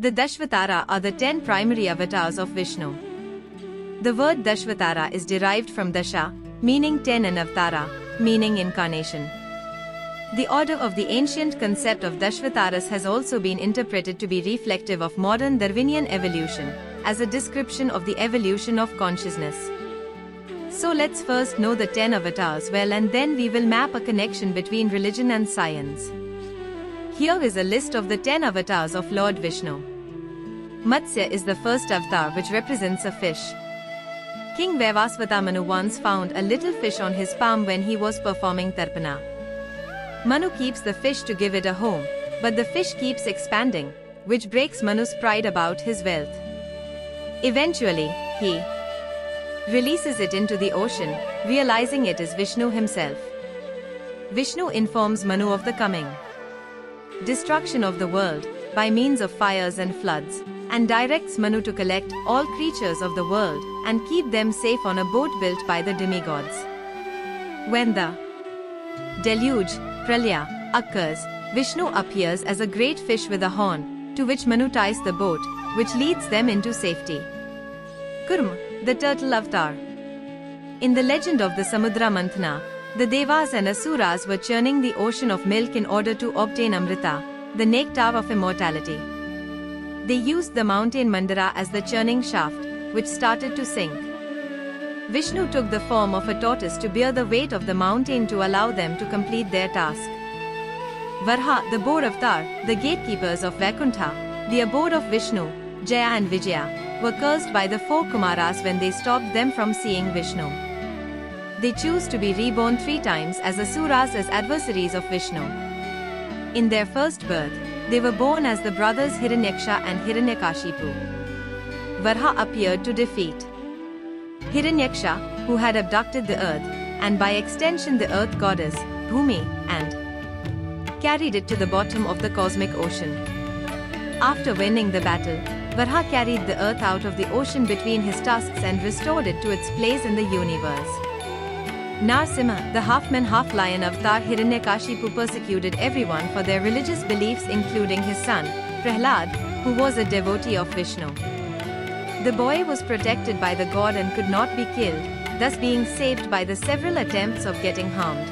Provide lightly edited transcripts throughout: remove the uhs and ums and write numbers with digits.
The Dashvatara are the 10 primary avatars of Vishnu. The word Dashvatara is derived from Dasha, meaning 10, and Avatara, meaning incarnation. The order of the ancient concept of Dashvataras has also been interpreted to be reflective of modern Darwinian evolution, as a description of the evolution of consciousness. So let's first know the 10 avatars well, and then we will map a connection between religion and science. Here is a list of the 10 avatars of Lord Vishnu. Matsya is the first avatar, which represents a fish. King Vaivasvata Manu once found a little fish on his palm when he was performing Tarpana. Manu keeps the fish to give it a home, but the fish keeps expanding, which breaks Manu's pride about his wealth. Eventually, he releases it into the ocean, realizing it is Vishnu himself. Vishnu informs Manu of the coming destruction of the world by means of fires and floods, and directs Manu to collect all creatures of the world and keep them safe on a boat built by the demigods. When the deluge, Pralaya, occurs, Vishnu appears as a great fish with a horn, to which Manu ties the boat, which leads them into safety. Kurma, the turtle avatar. In the legend of the Samudra Manthana, the Devas and Asuras were churning the ocean of milk in order to obtain Amrita, the nectar of immortality. They used the mountain Mandara as the churning shaft, which started to sink. Vishnu took the form of a tortoise to bear the weight of the mountain to allow them to complete their task. Varha, the boar avatar, the gatekeepers of Vaikuntha, the abode of Vishnu, Jaya and Vijaya, were cursed by the 4 Kumaras when they stopped them from seeing Vishnu. They choose to be reborn 3 times as Asuras, as adversaries of Vishnu. In their first birth, they were born as the brothers Hiranyaksha and Hiranyakashipu. Varha appeared to defeat Hiranyaksha, who had abducted the earth, and by extension the earth goddess, Bhumi, and carried it to the bottom of the cosmic ocean. After winning the battle, Varha carried the earth out of the ocean between his tusks and restored it to its place in the universe. Narsimha, the half-man half-lion avatar Hiranyakashipu, persecuted everyone for their religious beliefs, including his son, Prahlad, who was a devotee of Vishnu. The boy was protected by the god and could not be killed, thus being saved by the several attempts of getting harmed.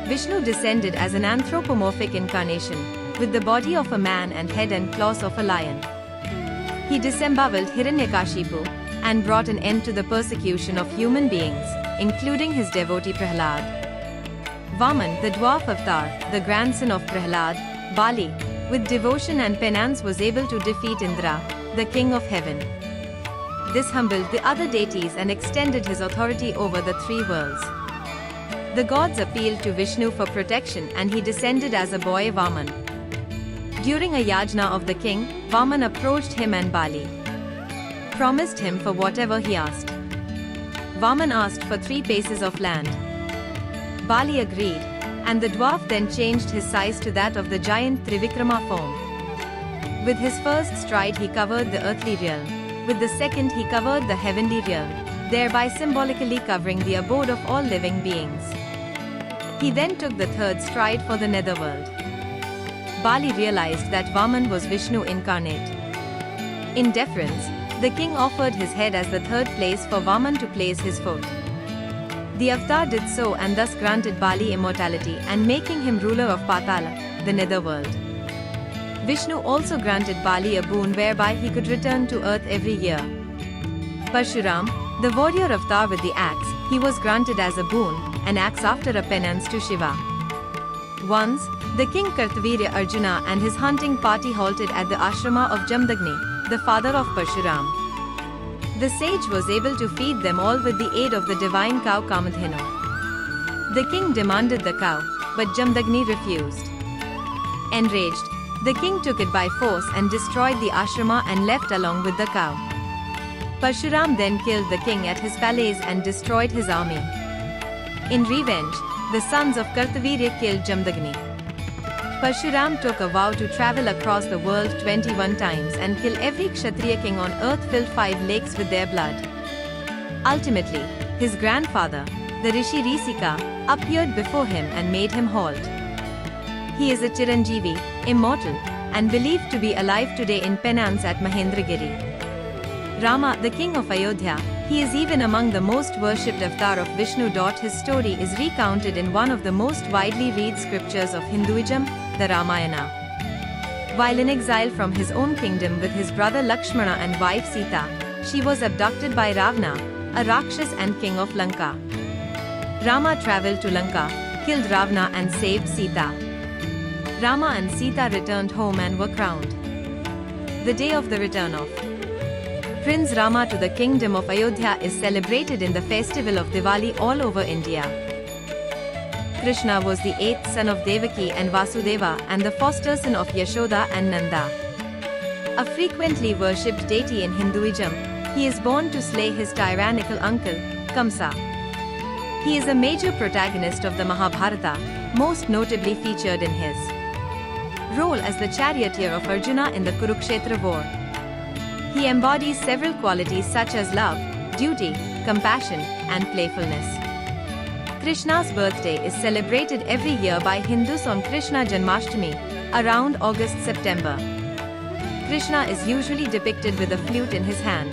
Vishnu descended as an anthropomorphic incarnation, with the body of a man and head and claws of a lion. He disemboweled Hiranyakashipu and brought an end to the persecution of human beings, including his devotee Prahlad. Vaman, the dwarf avatar, the grandson of Prahlad, Bali, with devotion and penance was able to defeat Indra, the king of heaven. This humbled the other deities and extended his authority over the 3 worlds. The gods appealed to Vishnu for protection, and he descended as a boy Vaman. During a yajna of the king, Vaman approached him and Bali promised him for whatever he asked. Vaman asked for 3 paces of land. Bali agreed, and the dwarf then changed his size to that of the giant Trivikrama form. With his first stride he covered the earthly realm, with the second he covered the heavenly realm, thereby symbolically covering the abode of all living beings. He then took the 3rd stride for the netherworld. Bali realized that Vaman was Vishnu incarnate. In deference, the king offered his head as the 3rd place for Vaman to place his foot. The avatar did so and thus granted Bali immortality and making him ruler of Patala, the netherworld. Vishnu also granted Bali a boon whereby he could return to earth every year. Parshuram, the warrior avatar with the axe, he was granted as a boon, an axe after a penance to Shiva. Once, the king Kartavirya Arjuna and his hunting party halted at the ashrama of Jamdagni, the father of Parshuram. The sage was able to feed them all with the aid of the divine cow Kamadhenu. The king demanded the cow, but Jamdagni refused. Enraged, the king took it by force and destroyed the ashrama and left along with the cow. Parshuram then killed the king at his palace and destroyed his army. In revenge, the sons of Kartavirya killed Jamdagni. Parshuram took a vow to travel across the world 21 times and kill every Kshatriya king on earth, filled 5 lakes with their blood. Ultimately, his grandfather, the Rishi Risika, appeared before him and made him halt. He is a Chiranjeevi, immortal, and believed to be alive today in penance at Mahendragiri. Rama, the king of Ayodhya, he is even among the most worshipped avatar of Vishnu. His story is recounted in one of the most widely read scriptures of Hinduism, the Ramayana. While in exile from his own kingdom with his brother Lakshmana and wife Sita, she was abducted by Ravana, a Rakshas and king of Lanka. Rama travelled to Lanka, killed Ravana and saved Sita. Rama and Sita returned home and were crowned. The day of the return of Prince Rama to the kingdom of Ayodhya is celebrated in the festival of Diwali all over India. Krishna was the eighth son of Devaki and Vasudeva and the foster son of Yashoda and Nanda. A frequently worshipped deity in Hinduism, he is born to slay his tyrannical uncle, Kamsa. He is a major protagonist of the Mahabharata, most notably featured in his role as the charioteer of Arjuna in the Kurukshetra war. He embodies several qualities such as love, duty, compassion, and playfulness. Krishna's birthday is celebrated every year by Hindus on Krishna Janmashtami, around August-September. Krishna is usually depicted with a flute in his hand.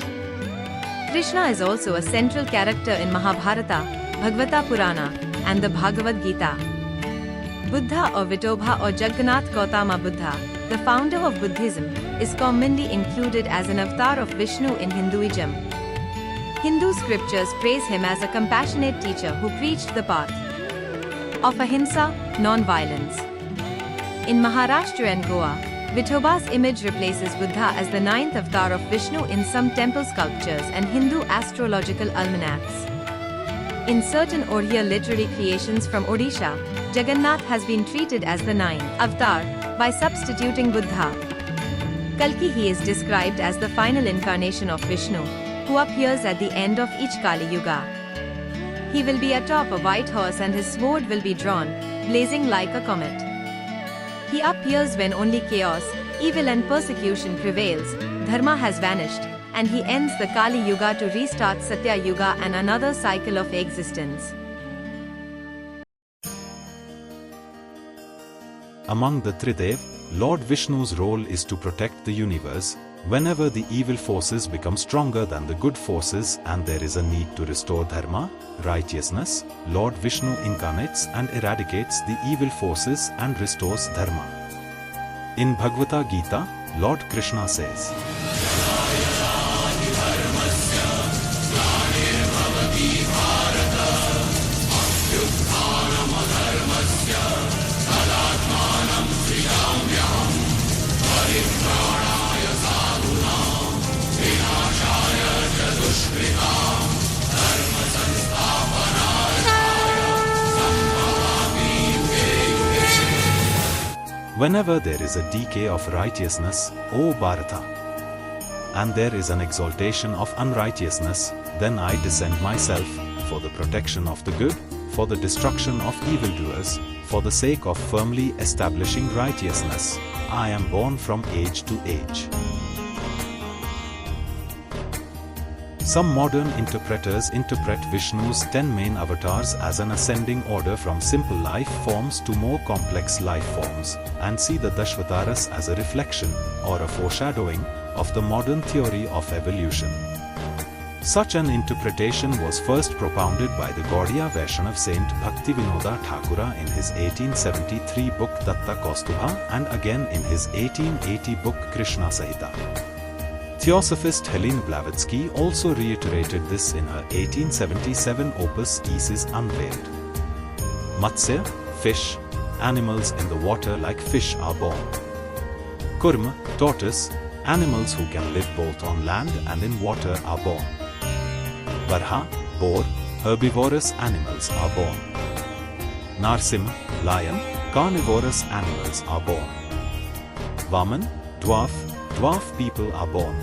Krishna is also a central character in Mahabharata, Bhagavata Purana, and the Bhagavad Gita. Buddha or Vitobha or Jagannath Gautama Buddha, the founder of Buddhism, is commonly included as an avatar of Vishnu in Hinduism. Hindu scriptures praise him as a compassionate teacher who preached the path of ahimsa, non-violence. In Maharashtra and Goa, Vithoba's image replaces Buddha as the ninth avatar of Vishnu in some temple sculptures and Hindu astrological almanacs. In certain Oriya literary creations from Odisha, Jagannath has been treated as the ninth avatar by substituting Buddha. Kalki, he is described as the final incarnation of Vishnu, who appears at the end of each Kali Yuga. He will be atop a white horse and his sword will be drawn, blazing like a comet. He appears when only chaos, evil and persecution prevails, dharma has vanished, and he ends the Kali Yuga to restart Satya Yuga and another cycle of existence. Among the Tridev, Lord Vishnu's role is to protect the universe. Whenever the evil forces become stronger than the good forces and there is a need to restore dharma, righteousness, Lord Vishnu incarnates and eradicates the evil forces and restores dharma. In Bhagavad Gita, Lord Krishna says, whenever there is a decay of righteousness, O Bharata, and there is an exaltation of unrighteousness, then I descend myself, for the protection of the good, for the destruction of evildoers, for the sake of firmly establishing righteousness, I am born from age to age. Some modern interpreters interpret Vishnu's 10 main avatars as an ascending order from simple life forms to more complex life forms, and see the Dashvataras as a reflection, or a foreshadowing, of the modern theory of evolution. Such an interpretation was first propounded by the Gaudiya Vaishnav Saint Bhaktivinoda Thakura in his 1873 book Datta Kaustubha and again in his 1880 book Krishna Sahita. Theosophist Helene Blavatsky also reiterated this in her 1877 opus Isis Unveiled. Matsya, fish, animals in the water like fish are born. Kurma, tortoise, animals who can live both on land and in water are born. Varha, boar, herbivorous animals are born. Narsimha, lion, carnivorous animals are born. Vaman, dwarf people are born.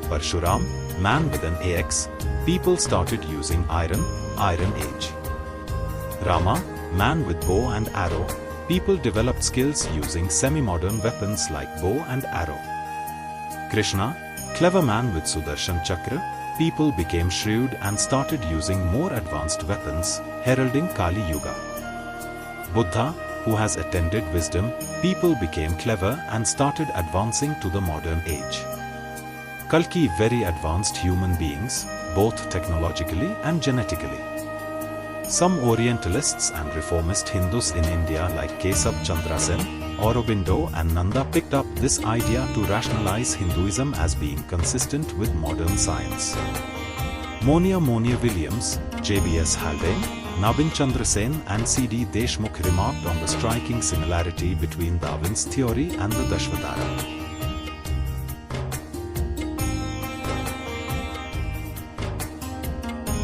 Parshuram, man with an AX, people started using iron age. Rama, man with bow and arrow, people developed skills using semi-modern weapons like bow and arrow. Krishna, clever man with Sudarshan Chakra, people became shrewd and started using more advanced weapons, heralding Kali Yuga. Buddha, who has attended wisdom, people became clever and started advancing to the modern age. Kalki very advanced human beings, both technologically and genetically. Some Orientalists and reformist Hindus in India like Kesab Chandra Sen, Aurobindo and Nanda picked up this idea to rationalize Hinduism as being consistent with modern science. Monier Williams, J.B.S. Haldane, Nabin Chandra Sen and C.D. Deshmukh remarked on the striking similarity between Darwin's theory and the Dashvatara.